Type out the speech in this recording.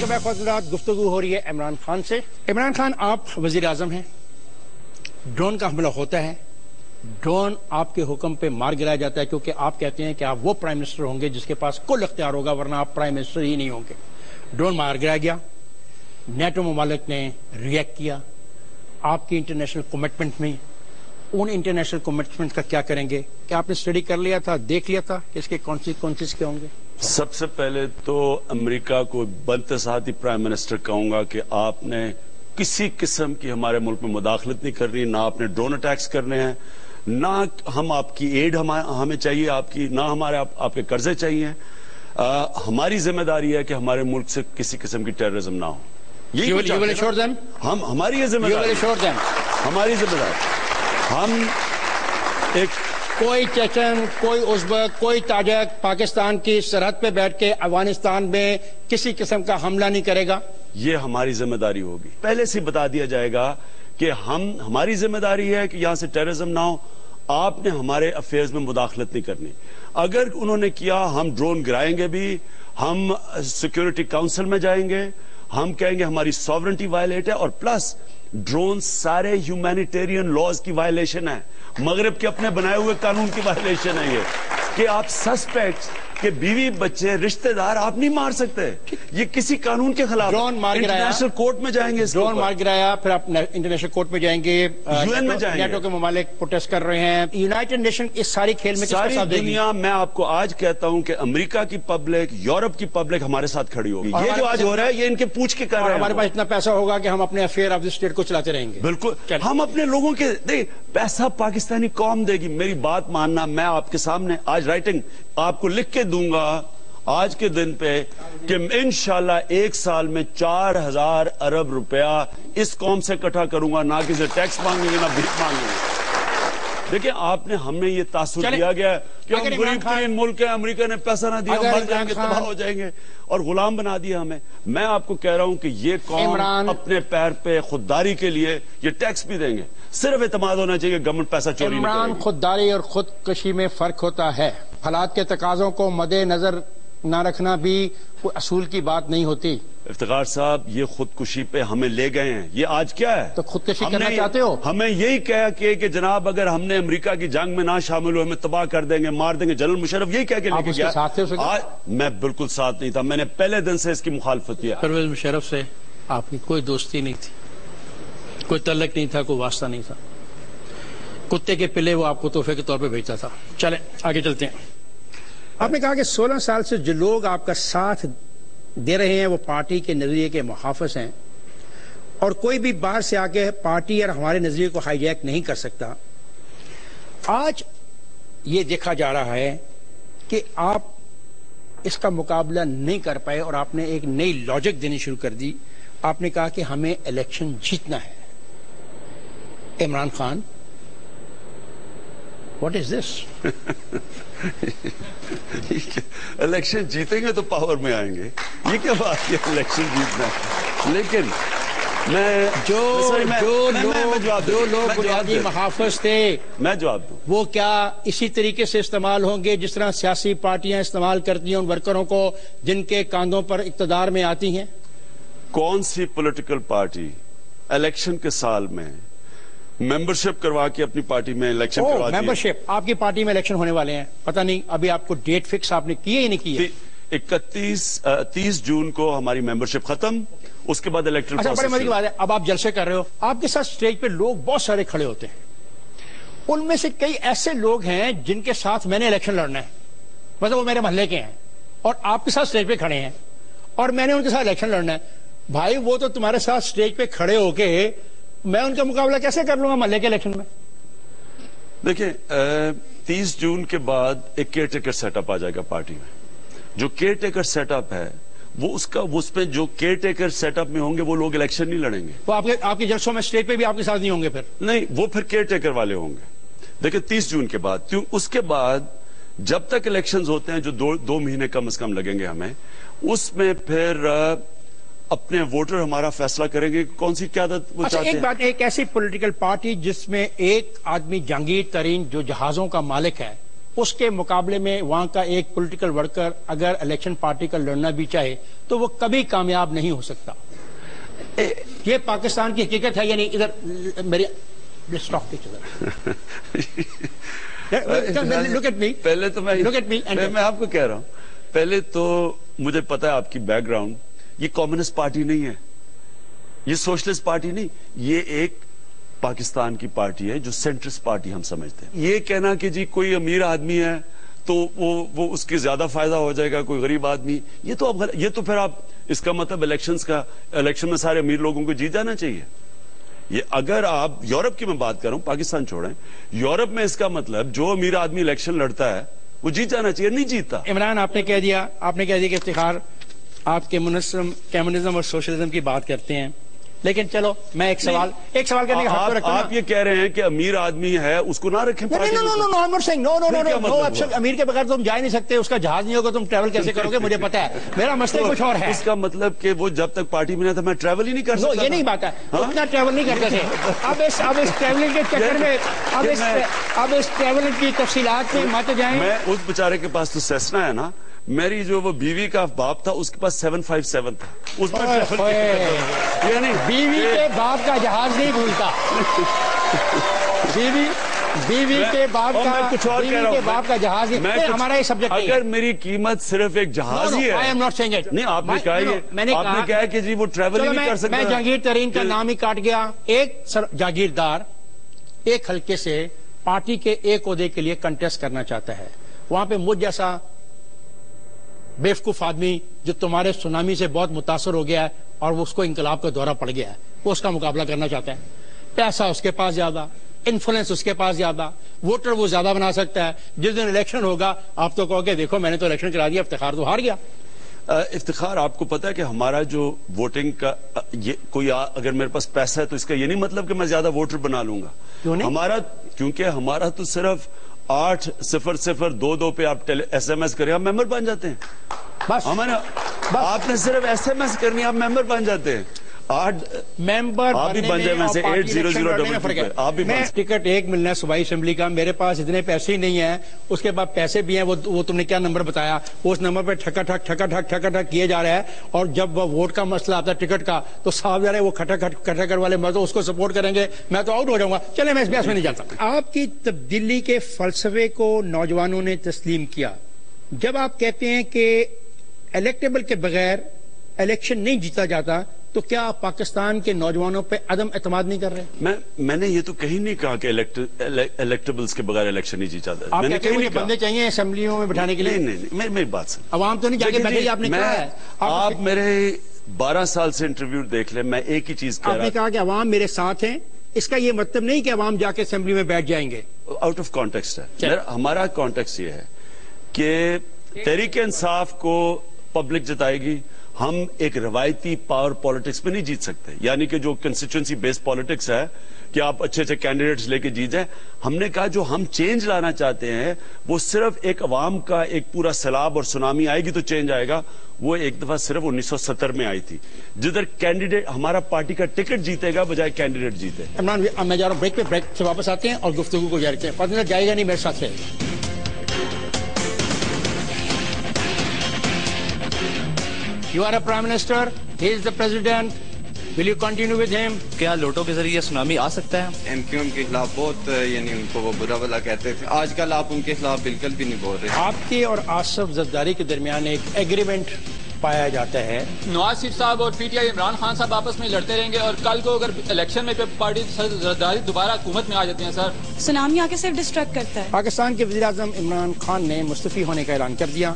ख़ुद गुफ्तगू हो रही है इमरान खान से। इमरान खान, आप वज़ीर आज़म हैं, ड्रोन का हमला होता है, ड्रोन आपके हुक्म पे मार गिराया जाता है क्योंकि आप कहते हैं कि आप वो प्राइम मिनिस्टर होंगे जिसके पास कुल इख्तियार होगा, वरना आप प्राइम मिनिस्टर ही नहीं होंगे। ड्रोन मार गिराया गया, नेटो ममालिक ने रिएक्ट किया। आपकी इंटरनेशनल कमिटमेंट में, उन इंटरनेशनल कमिटमेंट का क्या करेंगे? क्या आपने स्टडी कर लिया था, देख लिया था कि इसके कॉन्सिक्वेंसेस क्या होंगे? सबसे पहले तो अमेरिका को बनते साथ ही प्राइम मिनिस्टर कहूंगा कि आपने किसी किस्म की हमारे मुल्क में मुदाखलत नहीं करनी, ना आपने ड्रोन अटैक्स करने हैं, ना हम आपकी एड हमें चाहिए आपकी, ना हमारे आपके कर्जे चाहिए। हमारी जिम्मेदारी है कि हमारे मुल्क से किसी किस्म की टेररिज्म ना हो। हम हमारी ये जिम्मेदारी, हमारी जिम्मेदारी। हम एक कोई चेचन, कोई उज़्बेक, कोई ताजिक पाकिस्तान की सरहद पे बैठ के अफगानिस्तान में किसी किस्म का हमला नहीं करेगा। ये हमारी जिम्मेदारी होगी। पहले से बता दिया जाएगा कि हमारी जिम्मेदारी है कि यहां से टेररिज्म ना हो। आपने हमारे अफेयर्स में मुदाखलत नहीं करनी। अगर उन्होंने किया, हम ड्रोन गिराएंगे भी, हम सिक्योरिटी काउंसिल में जाएंगे, हम कहेंगे हमारी सॉवरेंटी वायलेट है, और प्लस ड्रोन सारे ह्यूमैनिटेरियन लॉज की वायलेशन है, मगरब के अपने बनाए हुए कानून की वायलेशन है। ये कि आप सस्पेक्ट के बीवी बच्चे रिश्तेदार आप नहीं मार सकते, ये किसी कानून के खिलाफ। ड्रोन मार गिराया, इंटरनेशनल कोर्ट में जाएंगे, ड्रोन मार गिराया, फिर आप इंटरनेशनल कोर्ट में जाएंगे, यूएन में जाएंगे। नेटो के ममालिक प्रोटेस्ट कर रहे हैं, यूनाइटेड नेशन इस सारी खेल में सारी दुनिया। मैं आपको आज कहता हूं कि अमेरिका की पब्लिक, यूरोप की पब्लिक हमारे साथ खड़ी होगी। ये जो आज हो रहा है ये इनके पूछ के कर रहे हैं। हमारे पास इतना पैसा होगा कि हम अपने अफेयर ऑफ द स्टेट को चलाते रहेंगे। बिल्कुल, हम अपने लोगों के पैसा पाकिस्तानी कौम देगी। मेरी बात मानना, मैं आपके सामने आज राइटिंग आपको लिख के दूंगा आज के दिन पे कि इंशाल्लाह एक साल में 4000 अरब रुपया इस कौम से इकट्ठा करूंगा, ना किसी टैक्स मांगेंगे ना भीख मांगेंगे। देखिए, आपने हमें ये तासुर दिया गया कि हम गरीब तरीन मुल्क है, अमेरिका ने पैसा ना दिया, मर जाएंगे, तबाह हो जाएंगे, और गुलाम बना दिया हमें। मैं आपको कह रहा हूं कि ये कौम अपने पैर पे खुददारी के लिए ये टैक्स भी देंगे। सिर्फ एतमाद होना चाहिए, गवर्नमेंट पैसा चोरी नहीं करेगी। खुददारी और खुदकशी में फर्क होता है। हालात के तकाजों को मद्देनजर ना रखना भी कोई असूल की बात नहीं होती। इफ्तिखार साहब, ये खुदकुशी पे हमें ले गए हैं। ये आज क्या है? तो खुदकुशी करना चाहते हो? हमें यही कह के कि जनाब अगर हमने अमेरिका की जंग में ना शामिल हुए, हमें तबाह कर देंगे, मार देंगे। जनरल मुशर्रफ यही कह के लेके गया। आज मैं बिल्कुल साथ नहीं था, मैंने पहले दिन से इसकी मुखालफत किया। परवेज मुशर्रफ से आपकी कोई दोस्ती नहीं थी, कोई तल्लक नहीं था, कोई वास्ता नहीं था। कुत्ते के पिले वो आपको तोहफे के तौर पर भेजता था। चले आगे चलते हैं। आपने कहा कि 16 साल से जो लोग आपका साथ दे रहे हैं वो पार्टी के नजरिए के मुहाफिज हैं, और कोई भी बाहर से आके पार्टी और हमारे नजरिए को हाईजैक नहीं कर सकता। आज ये देखा जा रहा है कि आप इसका मुकाबला नहीं कर पाए और आपने एक नई लॉजिक देनी शुरू कर दी। आपने कहा कि हमें इलेक्शन जीतना है। Imran Khan, what is this? Election जीतेंगे तो पावर में आएंगे, ये क्या बात है? इलेक्शन जीतना है। लेकिन जो लोग बुनियादी मुहाफिज थे, मैं जवाब दूं, वो क्या इसी तरीके से इस्तेमाल होंगे जिस तरह सियासी पार्टियां इस्तेमाल करती हैं उन वर्करों को जिनके कांधों पर इक्तदार में आती हैं? कौन सी पॉलिटिकल पार्टी इलेक्शन के साल में मेंबरशिप करवा के अपनी पार्टी में इलेक्शन करवा दी? मेंबरशिप, आपकी पार्टी में इलेक्शन होने वाले हैं, पता नहीं अभी आपको डेट फिक्स आपने की है या नहीं की है? 30 जून को हमारी मेंबरशिप खत्म, उसके बाद इलेक्टोरल प्रोसेस। बड़े मजे की बात है, अब आप जलसे कर रहे हो, आपके साथ स्टेज पे लोग बहुत सारे खड़े होते हैं, उनमें से कई ऐसे लोग हैं जिनके साथ मैंने इलेक्शन लड़ना है, मतलब वो मेरे मोहल्ले के हैं और आपके साथ स्टेज पे खड़े हैं और मैंने उनके साथ इलेक्शन लड़ना है। भाई, वो तो तुम्हारे साथ स्टेज पे खड़े होके मैं उनका मुकाबला कैसे कर लूंगा मोहल्ले के इलेक्शन में? देखिए, 30 जून के बाद एक केयर टेकर सेटअप आ जाएगा पार्टी में। जो केयर टेकर सेटअप है वो उसमें जो केयर टेकर सेटअप में होंगे वो लोग इलेक्शन नहीं लड़ेंगे। वो आपके जलसों में स्टेज पे भी आपके साथ नहीं होंगे? फिर नहीं, वो फिर केयर टेकर वाले होंगे। देखिए, 30 जून के बाद, क्यों उसके बाद जब तक इलेक्शंस होते हैं जो दो महीने कम से कम लगेंगे हमें, उसमें फिर अपने वोटर हमारा फैसला करेंगे कौन सी क्यादत वो चाहते हैं। एक बात, एक ऐसी पॉलिटिकल पार्टी जिसमें एक आदमी जहांगीर तरीन जो जहाजों का मालिक है اس کے مقابلے میں وہاں کا ایک پولیٹیکل ورکر اگر الیکشن پارٹی کا لڑنا بھی چاہے تو وہ کبھی کامیاب نہیں ہو سکتا. یہ پاکستان کی حقیقت ہے. یعنی ادھر میری پہلے تو میں آپ کو کہہ رہا ہوں, پہلے تو مجھے پتا ہے آپ کی بیک گراؤنڈ, یہ کمیونسٹ پارٹی نہیں ہے, یہ سوشلسٹ پارٹی نہیں, یہ ایک پاکستان کی پارٹی ہے جو سینٹرسٹ پارٹی ہم سمجھتے ہیں. یہ کہنا کہ جی کوئی امیر آدمی ہے تو وہ اس کے زیادہ فائدہ ہو جائے گا, کوئی غریب آدمی, یہ تو پھر آپ اس کا مطلب الیکشن میں سارے امیر لوگوں کو جیت جانا چاہیے. یہ اگر آپ یورپ کی میں بات کر رہا ہوں, پاکستان چھوڑیں, یورپ میں اس کا مطلب جو امیر آدمی الیکشن لڑتا ہے وہ جیت جانا چاہیے, نہیں جیتتا. عمران آپ نے کہہ دیا کہ افتخار آپ کمیونزم اور سوشلزم کی بات کرتے ہیں, لیکن چلو میں ایک سوال کرنے کا حق رکھتا ہوں. آپ یہ کہہ رہے ہیں کہ امیر آدمی ہے اس کو نہ رکھیں. امیر کے بغیر تم جا نہیں سکتے, اس کا جہاز نہیں ہوگا, تم ٹریول کیسے کرو گے مجھے پتا ہے, میرا مسئلہ کچھ اور ہے. اس کا مطلب کہ وہ جب تک پارٹی میں نہ تھا میں ٹریول ہی نہیں کر سکتا. یہ نہیں بات ہے, اتنا ٹریول نہیں کرتے تھے. اب اس ٹریولنگ کے چکر میں اب اس ٹریولنگ کی تفصیلات میں مت جائیں. میں اس بیچارے کے پاس تو سیسنا ہے نا, میری جو وہ بیوی کا باپ تھا اس کے پاس 757 تھا, اس میں یعنی بیوی کے باپ کا جہاز نہیں بھولتا. بیوی کے باپ کا جہاز نہیں. ہمارا یہ سبجیکٹ اگر میری قیمت صرف ایک جہاز ہی ہے, نہیں آپ نے کہا ہے کہ جی وہ ٹریول ہی نہیں کر سکتا. میں جہانگیر ترین کا نام ہی کاٹ گیا. ایک جاگیردار ایک حلقے سے پارٹی کے ایک عہدے کے لیے کنٹیسٹ کرنا چاہتا ہے, وہاں پہ مجھ جیسا بیوقوف آدمی جو تمہارے سونامی سے بہت متاثر ہو گیا ہے اور وہ اس کو انقلاب کا دورہ پڑ گیا ہے, وہ اس کا مقابلہ کرنا چاہتا ہے. پیسہ اس کے پاس زیادہ, انفلوئنس اس کے پاس زیادہ, ووٹر وہ زیادہ بنا سکتا ہے. جس دن الیکشن ہوگا آپ تو کہو گے دیکھو میں نے تو الیکشن کرا دیا, افتخار تو ہار گیا. افتخار آپ کو پتا ہے کہ ہمارا جو ووٹنگ کا کوئی اگر میرے پاس پیسہ ہے تو اس کا یہ نہیں مطلب کہ میں زیادہ ووٹر بنا لوں گا. کیونکہ ہمارا تو صرف 80022 پہ آپ ایس ایم ایس کریں آپ ممبر بن جاتے ہیں. بس آپ نے صرف ایس ایم ایس کرنی آپ ممبر بن جاتے ہیں. ممبر آپ بھی بن جائے میں سے 80022 آپ بھی. ٹکٹ ایک ملنا ہے صوبائی اسمبلی کا, میرے پاس اتنے پیسے ہی نہیں ہیں. اس کے بعد پیسے بھی ہیں, وہ تم نے کیا نمبر بتایا, اس نمبر پہ ٹھکا ٹھک کیے جا رہا ہے. اور جب وہ ووٹ کا مسئلہ آتا ہے ٹکٹ کا تو صاحب جا رہے وہ کھٹا والے مرد اس کو سپورٹ کریں گے, میں تو آؤٹ ہو جاؤں گا. چلے میں اس بحث میں نہیں جاتا. آپ کی تبدیلی کے فلسفے کو نوجوانوں نے تسلیم کیا. جب آپ کہتے ہیں کہ الیکٹیبل کے بغیر الیکشن نہیں جیتا جاتا تو کیا آپ پاکستان کے نوجوانوں پہ عدم اعتماد نہیں کر رہے؟ میں نے یہ تو کہیں نہیں کہا کہ الیکٹیبلز کے بغیر الیکشن نہیں جیتا جاتا. آپ کہتے ہیں بندے چاہیے اسمبلیوں میں بٹھانے کے لیے. نہیں میری بات سن, عوام تو نہیں جا کے بیٹھے, آپ نے کہا ہے. آپ میرے 12 سال سے انٹرویو دیکھ لیں, میں ایک ہی چیز کہہ رہا. آپ نے کہا کہ عوام میرے ساتھ ہیں, اس کا یہ مطلب نہیں کہ عوام جا کے اسمبلی میں بیٹھ جائیں گے. آؤٹ آف کانٹیکسٹ ہے. ہمارا کانٹیکسٹ یہ ہے کہ تحریک انصاف کو پبلک جتائے گی. ہم ایک روایتی پاور پالیٹکس میں نہیں جیت سکتے, یعنی کہ جو کنسٹیچوئنسی بیس پالیٹکس ہے کہ آپ اچھے کینڈیڈیٹس لے کے جیت جائیں. ہم نے کہا جو ہم چینج لانا چاہتے ہیں وہ صرف ایک عوام کا ایک پورا سیلاب اور سونامی آئے گی تو چینج آئے گا. وہ ایک دفعہ صرف 1970 میں آئی تھی, جدھر کینڈیڈیٹ ہمارا پارٹی کا ٹکٹ جیتے گا بجائے کینڈیڈیٹ جیتے. عمران میں جا رہا ہوں بریک پہ, بریک سے واپس آتے ہیں اور گفتگو کو جاری کرتے ہیں. پتہ جائے گا نہیں میرے ساتھ رہے. You are a Prime Minister, he is the President. Will you continue with him? کیا لوٹوں کے ذریعے سونامی آ سکتا ہے؟ ایم کیو ایم کے خلاف بہت یعنی ان کو وہ برا بلا کہتے تھے, آج کل آپ ان کے خلاف بالکل بھی نہیں بول رہے. آپ کے اور آصف زرداری کے درمیان ایک ایگریمنٹ پایا جاتا ہے. نواز شریف صاحب اور P T I Imran Khan صاحب آپس میں لڑتے رہیں گے, اور کل کو اگر الیکشن میں پارٹی زرداری دوبارہ حکومت میں آ جاتے ہیں سر. سونامی آ کے صرف ڈسٹریکٹ کرتا ہے. پاکستان کے وزیر اعظم عمران خان نے مستعفی ہونے کا اعلان کر دیا.